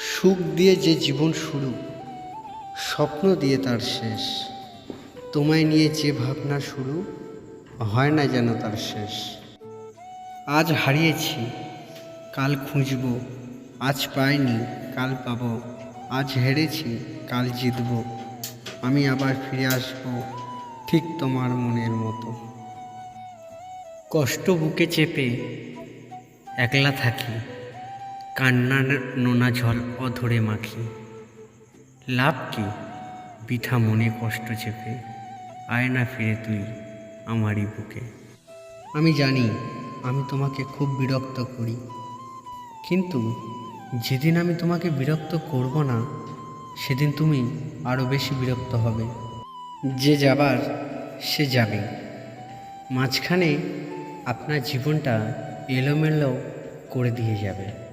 সুখ দিয়ে যে জীবন শুরু, স্বপ্ন দিয়ে তার শেষ। তোমায় নিয়ে যে ভাবনা শুরু, হয় না যেন তার শেষ। আজ হারিয়েছি, কাল খুঁজব, আজ পাইনি, কাল পাব। আজ হেরেছি, কাল জিতব। আমি আবার ফিরে আসব, ঠিক তোমার মনের মতো। কষ্ট বুকে চেপে একলা থাকি, কান্নার নোনা জল অধরে মাখি। লাভ কি বৃথা মনে কষ্ট চেপে, আয় না ফিরে তুই আমারই বুকে। আমি জানি আমি তোমাকে খুব বিরক্ত করি, কিন্তু যেদিন আমি তোমাকে বিরক্ত করব না, সেদিন তুমি আরও বেশি বিরক্ত হবে। যে যাবার সে যাবে, মাঝখানে আপনার জীবনটা এলোমেলো করে দিয়ে যাবে।